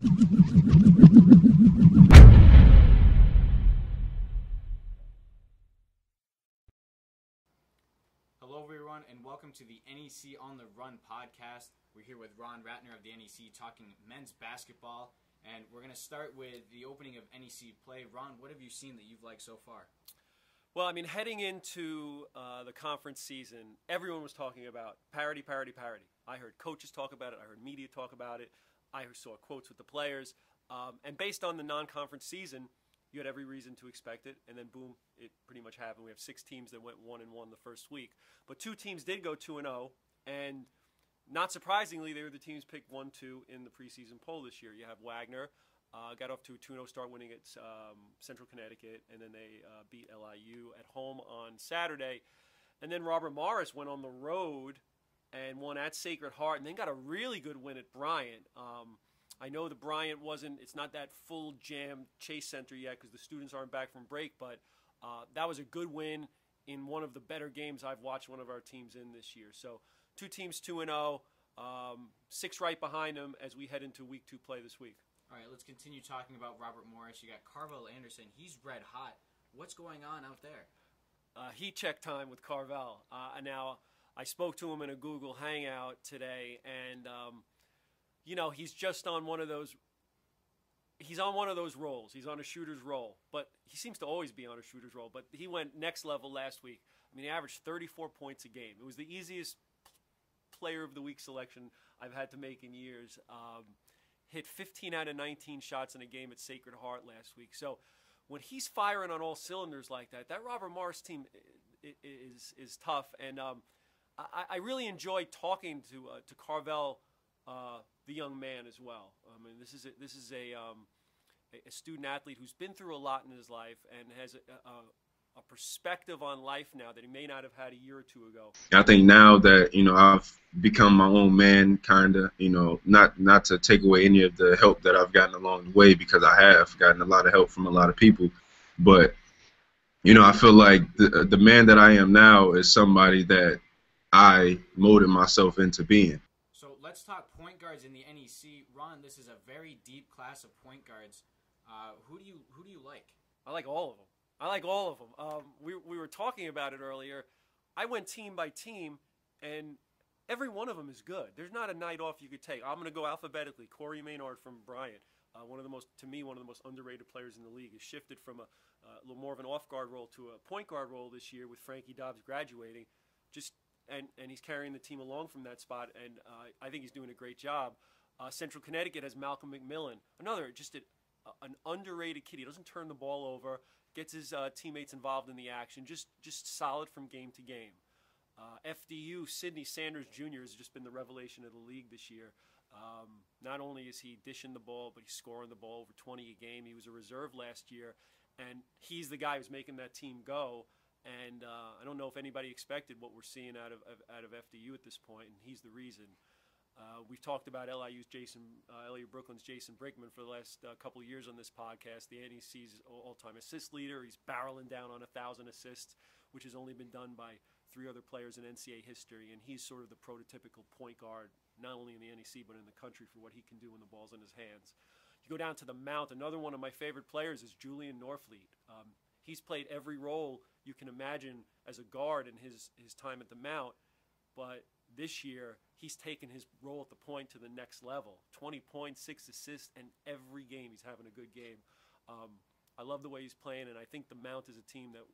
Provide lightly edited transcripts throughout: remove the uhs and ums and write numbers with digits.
Hello, everyone, and welcome to the NEC on the Run podcast. We're here with Ron Ratner of the NEC talking men's basketball, and we're going to start with the opening of NEC play. Ron, what have you seen that you've liked so far? Well, I mean, heading into the conference season, everyone was talking about parity, parity, parity. I heard coaches talk about it. I heard media talk about it. I saw quotes with the players. And based on the non-conference season, you had every reason to expect it, and then boom, it pretty much happened. We have 6 teams that went 1-1 the first week, but 2 teams did go 2-0, and not surprisingly, they were the teams picked 1-2 in the preseason poll this year. You have Wagner, got off to a 2-0 start, winning at Central Connecticut, and then they beat LIU at home on Saturday, and then Robert Morris went on the road and won at Sacred Heart, and then got a really good win at Bryant. I know the Bryant it's not that full jam Chase Center yet because the students aren't back from break, but that was a good win in one of the better games I've watched one of our teams in this year. So 2 teams 2-0, 6 right behind them as we head into week 2 play this week. All right, let's continue talking about Robert Morris. You got Carvel Anderson. He's red hot. What's going on out there? Heat check time with Carvel. Now, I spoke to him in a Google Hangout today, and you know, he's just on one of those. He's on one of those roles. He's on a shooter's role, but he seems to always be on a shooter's role. But he went next level last week. I mean, he averaged 34 points a game. It was the easiest player of the week selection I've had to make in years. Hit 15 out of 19 shots in a game at Sacred Heart last week. So when he's firing on all cylinders like that, that Robert Morris team is tough. And I really enjoyed talking to Carvel. The young man as well. I mean, this is a student athlete who's been through a lot in his life and has a perspective on life now that he may not have had a year or 2 ago. I think now that, you know, I've become my own man, kind of, you know, not to take away any of the help that I've gotten along the way, because I have gotten a lot of help from a lot of people, but, you know, I feel like the man that I am now is somebody that I molded myself into being. So let's talk point guards in the NEC. Ron, this is a very deep class of point guards. Who do you like? I like all of them. We were talking about it earlier. I went team by team, and every one of them is good. There's not a night off you could take. I'm going to go alphabetically. Corey Maynard from Bryant, one of the most underrated players in the league, has shifted from a little more of an off-guard role to a point guard role this year with Frankie Dobbs graduating. And he's carrying the team along from that spot, and I think he's doing a great job. Central Connecticut has Malcolm McMillan, another just an underrated kid. He doesn't turn the ball over, gets his teammates involved in the action, just solid from game to game. FDU, Sidney Sanders Jr. has just been the revelation of the league this year. Not only is he dishing the ball, but he's scoring the ball over 20 a game. He was a reserve last year, and he's the guy who's making that team go. And I don't know if anybody expected what we're seeing out of FDU at this point, and he's the reason. We've talked about LIU Brooklyn's Jason Brickman for the last couple of years on this podcast. The NEC's all-time assist leader. He's barreling down on 1,000 assists, which has only been done by 3 other players in NCAA history, and he's sort of the prototypical point guard, not only in the NEC but in the country, for what he can do when the ball's in his hands. You go down to the Mount. Another one of my favorite players is Julian Norfleet. He's played every role you can imagine as a guard in his time at the Mount, but this year he's taken his role at the point to the next level. 20 points, 6 assists, and every game he's having a good game. I love the way he's playing, and I think the Mount is a team that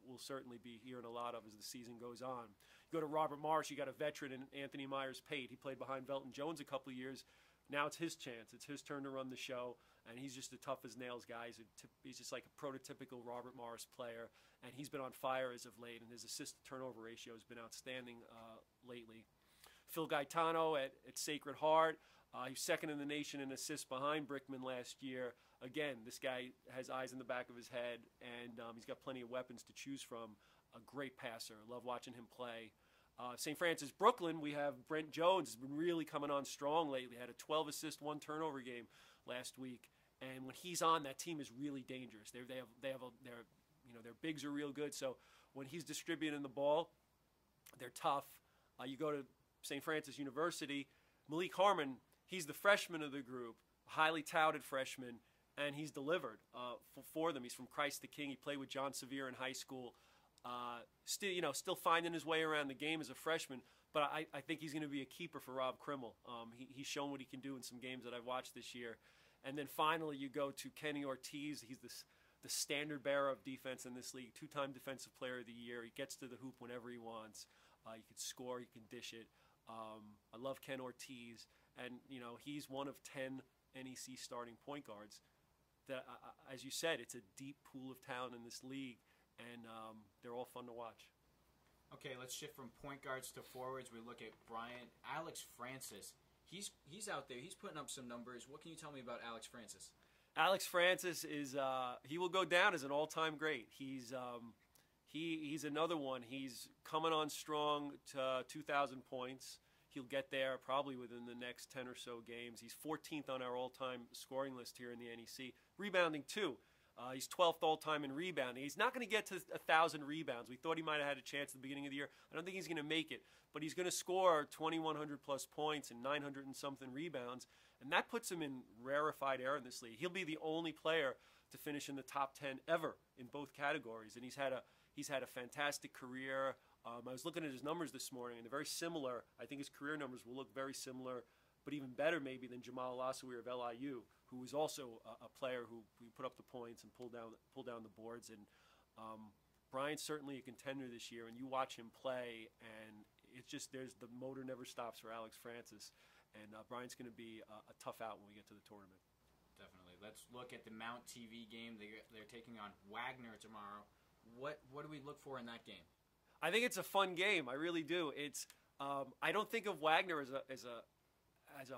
we'll certainly be hearing a lot of as the season goes on. You go to Robert Morris, you got a veteran in Anthony Myers-Pate. He played behind Velton Jones a couple of years. Now it's his chance. It's his turn to run the show, and he's just a tough-as-nails guy. He's just like a prototypical Robert Morris player, and he's been on fire as of late, and his assist-to-turnover ratio has been outstanding lately. Phil Gaetano at Sacred Heart. He's second in the nation in assists behind Brickman last year. Again, this guy has eyes in the back of his head, and he's got plenty of weapons to choose from. A great passer. Love watching him play. St. Francis Brooklyn, we have Brent Jones, has been really coming on strong lately. Had a 12-assist, 1-turnover game last week, and when he's on, that team is really dangerous. Their bigs are real good. So when he's distributing the ball, they're tough. You go to St. Francis University, Malik Harmon. He's the freshman of the group, highly touted freshman, and he's delivered for them. He's from Christ the King. He played with John Sevier in high school. Still finding his way around the game as a freshman, but I think he's going to be a keeper for Rob Krimmel. He's shown what he can do in some games that I've watched this year. And then finally, you go to Kenny Ortiz. He's the standard bearer of defense in this league, 2-time Defensive Player of the Year. He gets to the hoop whenever he wants. He can score. He can dish it. I love Ken Ortiz, and he's one of 10 NEC starting point guards. That, as you said, it's a deep pool of talent in this league, and they're all fun to watch. Okay, let's shift from point guards to forwards. We look at Alex Francis. He's out there. He's putting up some numbers. What can you tell me about Alex Francis? Alex Francis is he will go down as an all-time great. He's another one. He's coming on strong to 2,000 points. He'll get there probably within the next 10 or so games. He's 14th on our all-time scoring list here in the NEC. Rebounding, too. He's 12th all-time in rebounding. He's not going to get to 1,000 rebounds. We thought he might have had a chance at the beginning of the year. I don't think he's going to make it. But he's going to score 2,100-plus points and 900 and something rebounds. And that puts him in rarefied air in this league. He'll be the only player to finish in the top 10 ever in both categories. And he's had a fantastic career. I was looking at his numbers this morning, and they're very similar. I think his career numbers will look very similar, but even better maybe than Jamal Lasawir of LIU, who was also a player who put up the points and pulled down the boards. And Brian's certainly a contender this year, and you watch him play, and it's just the motor never stops for Alex Francis. And Brian's going to be a tough out when we get to the tournament. Definitely. Let's look at the Mount TV game. They're taking on Wagner tomorrow. What do we look for in that game? I think it's a fun game. I really do. It's I don't think of Wagner as a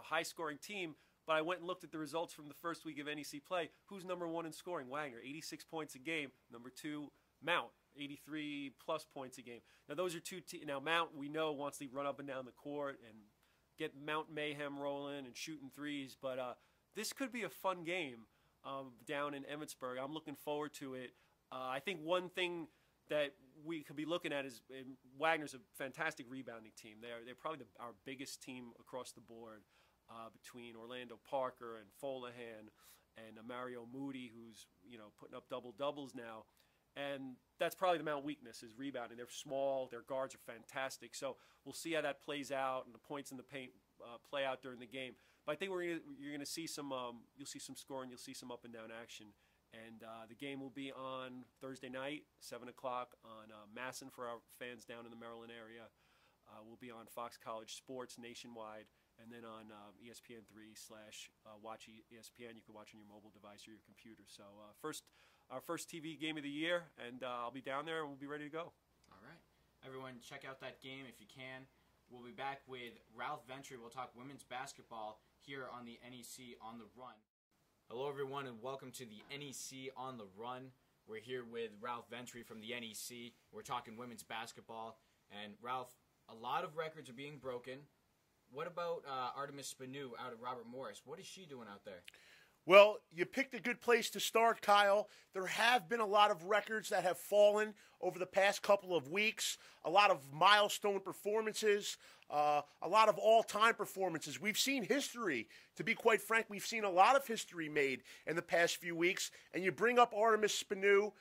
high-scoring team, but I went and looked at the results from the first week of NEC play. Who's number one in scoring? Wagner, 86 points a game. Number two, Mount, 83-plus points a game. Now, those are two now, Mount, we know, wants to run up and down the court and get Mount Mayhem rolling and shooting threes, but this could be a fun game down in Emmitsburg. I'm looking forward to it. I think one thing that we could be looking at is Wagner's a fantastic rebounding team. They're probably our biggest team across the board between Orlando Parker and Folahan and Mario Moody, who's putting up double-doubles now. And that's probably the Mount weakness is rebounding. They're small. Their guards are fantastic. So we'll see how that plays out and the points in the paint play out during the game. But I think you're going to see some you'll see some scoring. You'll see some up and down action. And the game will be on Thursday night, 7 o'clock on Masson for our fans down in the Maryland area. We'll be on Fox College Sports nationwide, and then on ESPN3/Watch ESPN. You can watch on your mobile device or your computer. So our first TV game of the year, and I'll be down there, and we'll be ready to go. All right. Everyone, check out that game if you can. We'll be back with Ralph Ventre. We'll talk women's basketball here on the NEC On the Run. Hello, everyone, and welcome to the NEC On the Run. We're here with Ralph Ventre from the NEC. We're talking women's basketball. And, Ralph, a lot of records are being broken. What about Artemis Spanu out at Robert Morris? What is she doing out there? Well, you picked a good place to start, Kyle. There have been a lot of records that have fallen over the past couple of weeks, a lot of milestone performances, a lot of all-time performances. We've seen history. To be quite frank, we've seen a lot of history made in the past few weeks. And you bring up Artemis Spanu,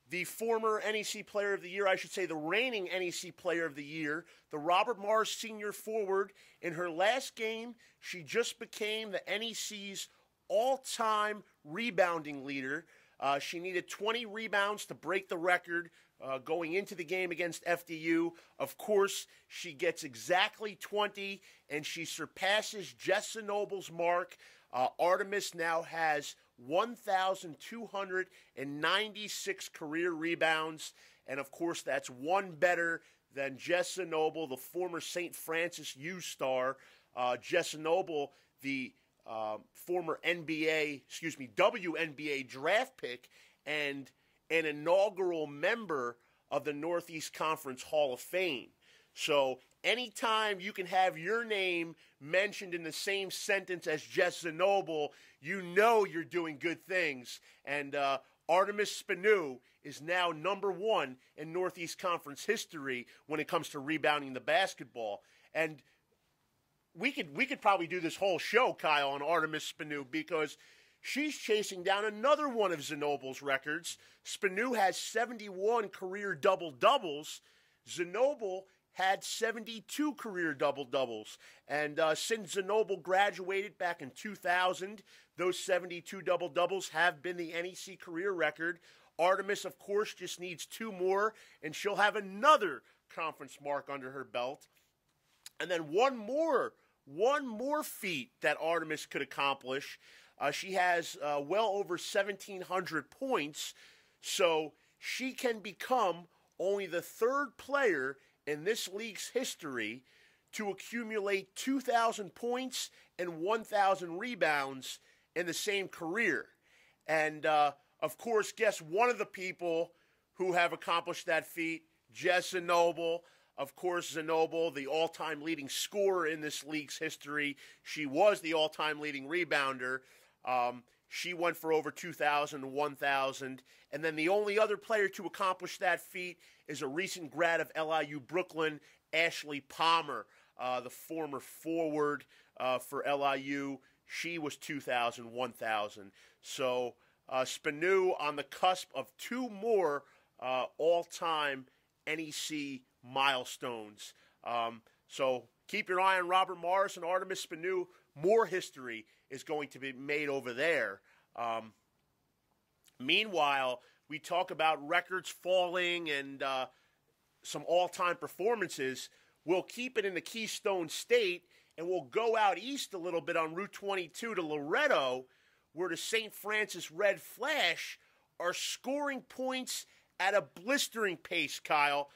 the former NEC Player of the Year, I should say the reigning NEC Player of the Year, the Robert Morris Senior Forward. In her last game, she just became the NEC's all-time rebounding leader. She needed 20 rebounds to break the record going into the game against FDU. Of course, she gets exactly 20, and she surpasses Jessa Noble's mark. Artemis now has 1,296 career rebounds, and of course, that's one better than Jessa Noble, the former St. Francis U star. Jessa Noble, the former WNBA draft pick and an inaugural member of the Northeast Conference Hall of Fame. So anytime you can have your name mentioned in the same sentence as Jessa Noble, you know you're doing good things. And Artemis Spanu is now number one in Northeast Conference history when it comes to rebounding the basketball. And we could probably do this whole show, Kyle, on Artemis Spanu, because she's chasing down another one of Zenoble's records. Spanu has 71 career double-doubles. Zenoble had 72 career double-doubles. And since Zenoble graduated back in 2000, those 72 double-doubles have been the NEC career record. Artemis, of course, just needs 2 more, and she'll have another conference mark under her belt. And then one more feat that Artemis could accomplish. She has well over 1,700 points, so she can become only the 3rd player in this league's history to accumulate 2,000 points and 1,000 rebounds in the same career. And, of course, guess one of the people who have accomplished that feat, Jess Zenoble. Of course, Zenoble, the all-time leading scorer in this league's history. She was the all-time leading rebounder. She went for over 2,000, 1,000. And then the only other player to accomplish that feat is a recent grad of LIU Brooklyn, Ashley Palmer, the former forward for LIU. She was 2,000, 1,000. So Spanu on the cusp of 2 more all-time NEC milestones. So keep your eye on Robert Morris and Artemis Spanu. More history is going to be made over there. Meanwhile, we talk about records falling and some all-time performances. We'll keep it in the Keystone State, and we'll go out east a little bit on Route 22 to Loretto, where the St. Francis Red Flash are scoring points at a blistering pace, Kyle.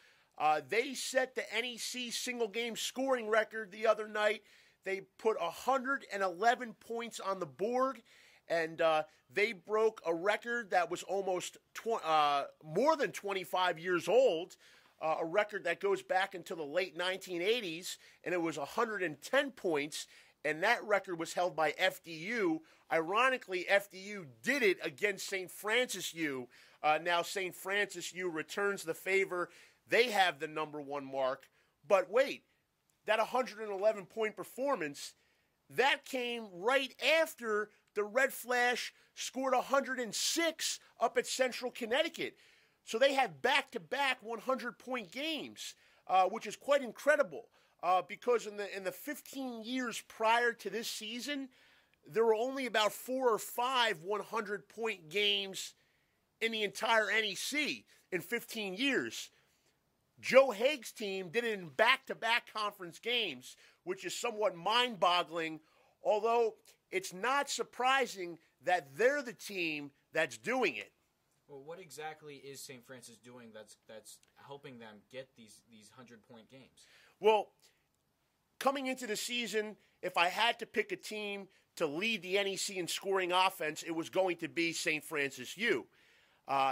They set the NEC single-game scoring record the other night. They put 111 points on the board, and they broke a record that was almost more than 25 years old, a record that goes back into the late 1980s, and it was 110 points, and that record was held by FDU. Ironically, FDU did it against St. Francis U. Now St. Francis U returns the favor. They have the number 1 mark. But wait, that 111-point performance, that came right after the Red Flash scored 106 up at Central Connecticut. So they had back-to-back 100-point games, which is quite incredible. Because in the 15 years prior to this season, there were only about 4 or 5 100-point games in the entire NEC in 15 years. Joe Haig's team did it in back-to-back conference games, which is somewhat mind-boggling, although it's not surprising that they're the team that's doing it. Well, what exactly is St. Francis doing that's helping them get these 100-point games? Well, coming into the season, if I had to pick a team to lead the NEC in scoring offense, it was going to be St. Francis U.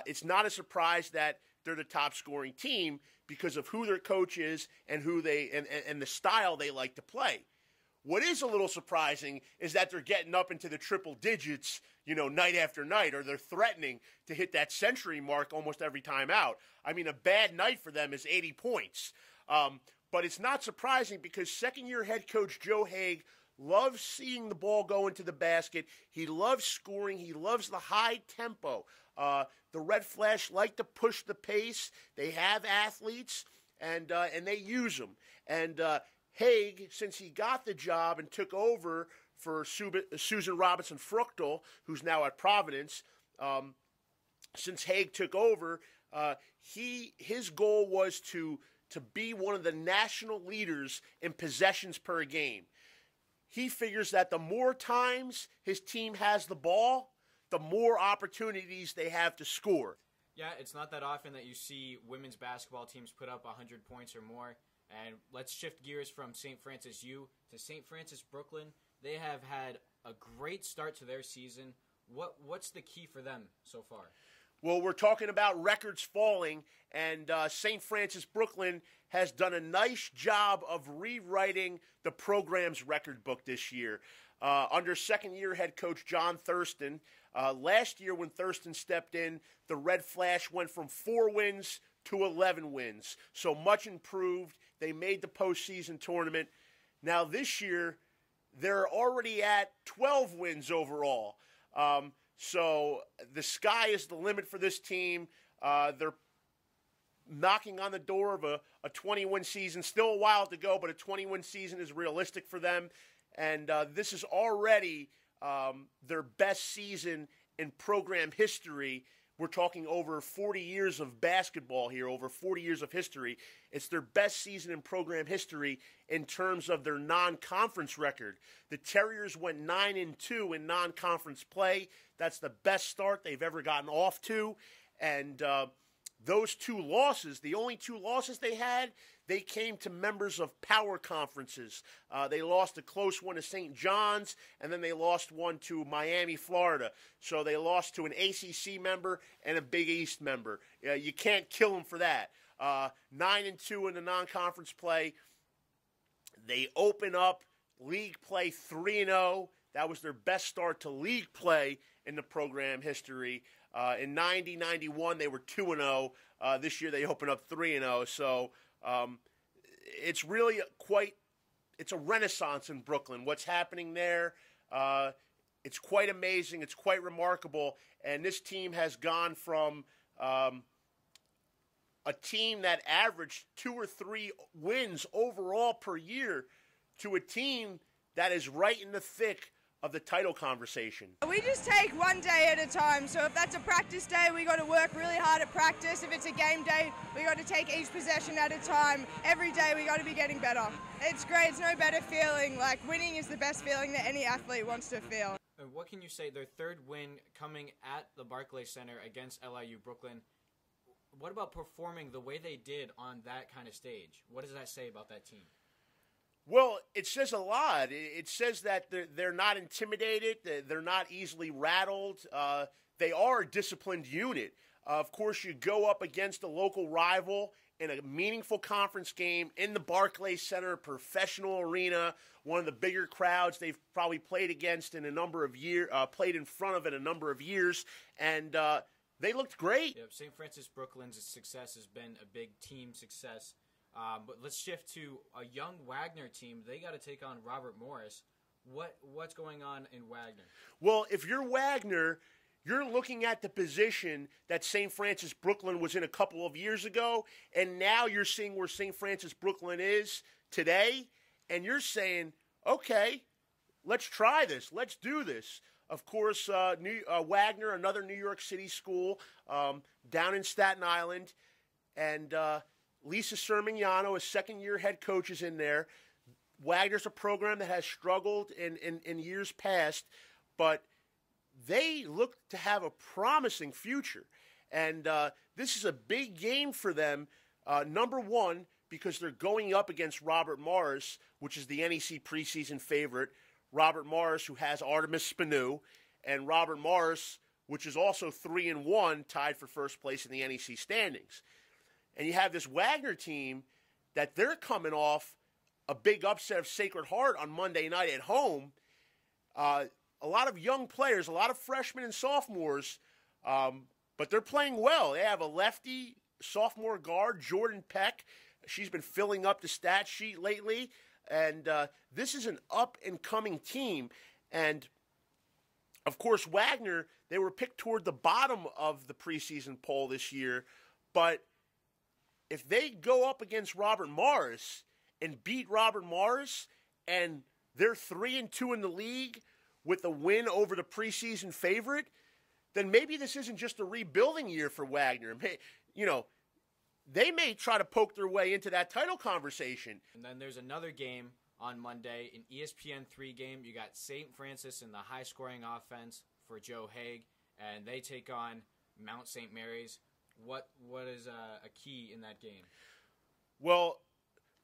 It's not a surprise that they're the top scoring team because of who their coach is and who they and the style they like to play. What is a little surprising is that they're getting up into the triple digits, night after night, or they're threatening to hit that century mark almost every time out. I mean, a bad night for them is 80 points. But it's not surprising because second-year head coach Joe Haig loves seeing the ball go into the basket. He loves scoring. He loves the high tempo. The Red Flash like to push the pace. They have athletes, and they use them. And Haig, since he got the job and took over for Susan Robinson Fruchtel, who's now at Providence, since Haig took over, his goal was to be one of the national leaders in possessions per game. He figures that the more times his team has the ball, the more opportunities they have to score. Yeah, it's not that often that you see women's basketball teams put up 100 points or more. And let's shift gears from St. Francis U to St. Francis Brooklyn. They have had a great start to their season. What's the key for them so far? Well, we're talking about records falling, and St. Francis Brooklyn has done a nice job of rewriting the program's record book this year. Under second-year head coach John Thurston, last year when Thurston stepped in, the Red Flash went from 4 wins to 11 wins. So much improved. They made the postseason tournament. Now this year, they're already at 12 wins overall. So the sky is the limit for this team. They're knocking on the door of a 20-win season. Still a while to go, but a 20-win season is realistic for them. And this is already their best season in program history. We're talking over 40 years of basketball here, over 40 years of history. It's their best season in program history in terms of their non-conference record. The Terriers went 9-2 in non-conference play. That's the best start they've ever gotten off to. And those two losses, the only two losses they had, they came to members of power conferences. They lost a close one to St. John's, and then they lost one to Miami, Florida. So they lost to an ACC member and a Big East member. You can't kill them for that. 9-2 in the non-conference play. They open up league play 3-0. That was their best start to league play in the program history. In 90-91, they were 2-0. This year they open up 3-0. So it's really it's a renaissance in Brooklyn. What's happening there, it's quite amazing. It's quite remarkable. And this team has gone from a team that averaged 2 or 3 wins overall per year to a team that is right in the thick of the title conversation. We just take one day at a time. So if that's a practice day, we got to work really hard at practice. If it's a game day, we got to take each possession at a time. Every day we got to be getting better. It's great. It's no better feeling. Like, winning is the best feeling that any athlete wants to feel. And what can you say? Their third win coming at the Barclays Center against LIU Brooklyn. What about performing the way they did on that kind of stage? What does that say about that team? Well, it says a lot. It says that they're not intimidated. They're not easily rattled. They are a disciplined unit. Of course, you go up against a local rival in a meaningful conference game in the Barclays Center, professional arena, one of the bigger crowds they've probably played against in a number of years, played in front of in a number of years, and they looked great. Yep, St. Francis Brooklyn's success has been a big team success. But let's shift to a young Wagner team. They got to take on Robert Morris. What's going on in Wagner? Well, if you're Wagner, you're looking at the position that St. Francis Brooklyn was in a couple of years ago, and now you're seeing where St. Francis Brooklyn is today, and you're saying, okay, let's try this. Let's do this. Of course, Wagner, another New York City school down in Staten Island, and Lisa Sermignano, a second-year head coach, is in there. Wagner's a program that has struggled in years past, but they look to have a promising future. And this is a big game for them, number one, because they're going up against Robert Morris, which is the NEC preseason favorite. Robert Morris, who has Artemis Spanu, and Robert Morris, which is also 3-1, tied for first place in the NEC standings. And you have this Wagner team that they're coming off a big upset of Sacred Heart on Monday night at home. A lot of young players, a lot of freshmen and sophomores, but they're playing well. They have a lefty sophomore guard, Jordan Peck. She's been filling up the stat sheet lately. And this is an up-and-coming team. And, of course, Wagner, they were picked toward the bottom of the preseason poll this year. But if they go up against Robert Morris and beat Robert Morris, and they're 3-2 in the league with a win over the preseason favorite, then maybe this isn't just a rebuilding year for Wagner. They may try to poke their way into that title conversation. And then there's another game on Monday, an ESPN3 game. You got St. Francis in the high-scoring offense for Joe Haig, and they take on Mount St. Mary's. What is a key in that game? Well,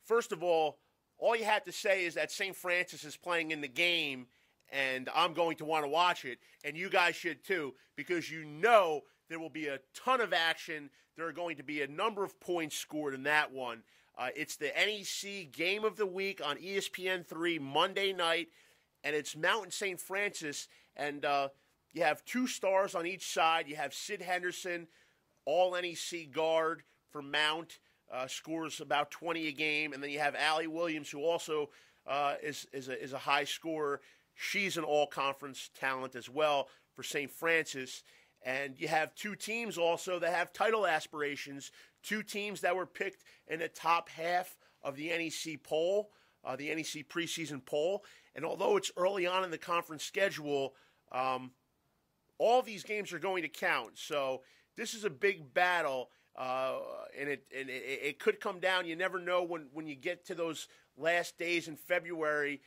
first of all you have to say is that St. Francis is playing in the game, and I'm going to want to watch it, and you guys should too, because you know there will be a ton of action. There are going to be a number of points scored in that one. It's the NEC Game of the Week on ESPN3 Monday night, and it's Mount St. Francis, and you have 2 stars on each side. You have Sid Henderson, all NEC guard for Mount, scores about 20 a game, and then you have Allie Williams, who also is a high scorer. She's an all-conference talent as well for St. Francis. And you have two teams also that have title aspirations, two teams that were picked in the top half of the NEC poll, the NEC preseason poll. And although it's early on in the conference schedule, all these games are going to count. So this is a big battle, and it could come down. You never know when you get to those last days in February.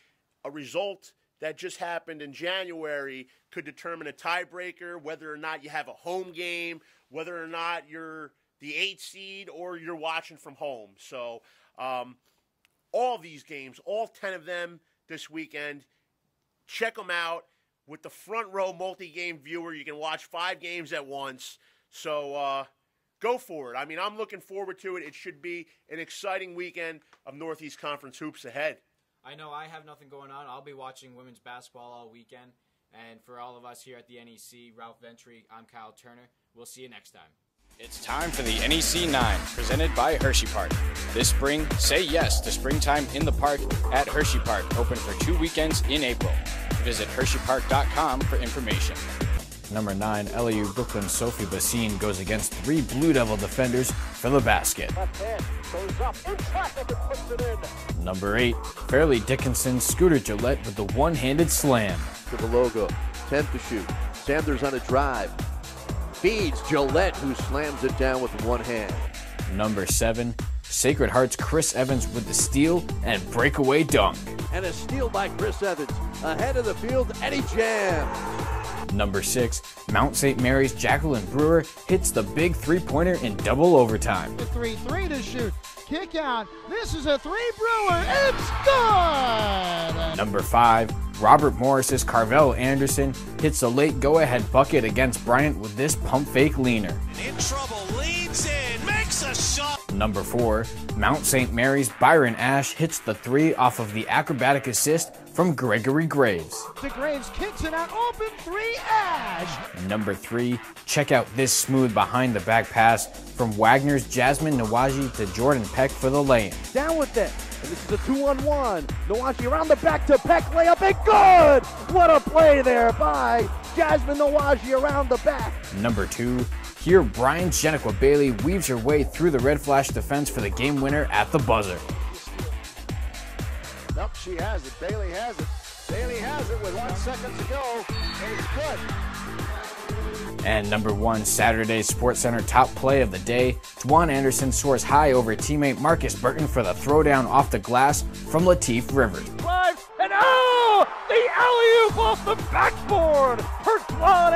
A result that just happened in January could determine a tiebreaker, whether or not you have a home game, whether or not you're the 8th seed or you're watching from home. So all these games, all 10 of them this weekend, check them out. With the front row multi-game viewer, you can watch 5 games at once. So go for it. I mean, I'm looking forward to it. It should be an exciting weekend of Northeast Conference hoops ahead. I know I have nothing going on. I'll be watching women's basketball all weekend. And for all of us here at the NEC, Ralph Ventre, I'm Kyle Turner. We'll see you next time. It's time for the NEC 9, presented by Hershey Park. This spring, say yes to springtime in the park at Hershey Park, open for 2 weekends in April. Visit HersheyPark.com for information. Number 9, LAU Brooklyn's Sophie Bassine goes against 3 Blue Devil defenders for the basket. Left hand goes up in traffic and puts it in. Number 8, Fairleigh Dickinson's Scooter Gillette with the one-handed slam. To the logo, 10 to shoot. Sanders on a drive. Feeds Gillette, who slams it down with one hand. Number 7, Sacred Heart's Chris Evans with the steal and breakaway dunk. And a steal by Chris Evans. Ahead of the field, and he jams. Number 6, Mount St. Mary's Jacqueline Brewer hits the big three-pointer in double overtime. The 3-3 to shoot. Kick out. This is a 3 Brewer. It's good! Number 5, Robert Morris's Carvel Anderson hits a late go-ahead bucket against Bryant with this pump fake leaner. In trouble, leans in, makes a shot. Number 4, Mount St. Mary's Byron Ash hits the 3 off of the acrobatic assist from Gregory Graves. To Graves, kicks it out, open 3, Ash! Number 3, check out this smooth behind-the-back pass from Wagner's Jasmine Nawaji to Jordan Peck for the lay-in. Down with it. And this is a 2-on-1. Nawaji around the back to Peck, layup, and good! What a play there by Jasmine Nawaji around the back. Number 2, here Brian Jeniqua Bailey weaves her way through the Red Flash defense for the game winner at the buzzer. Nope, she has it. Bailey has it. Bailey has it with 1 second to go, and it's good. And number 1, Saturday Sports Center top play of the day, Juwan Anderson soars high over teammate Marcus Burton for the throwdown off the glass from Lateef Rivers. Drives, and oh! The alley-oop off the backboard for Juwan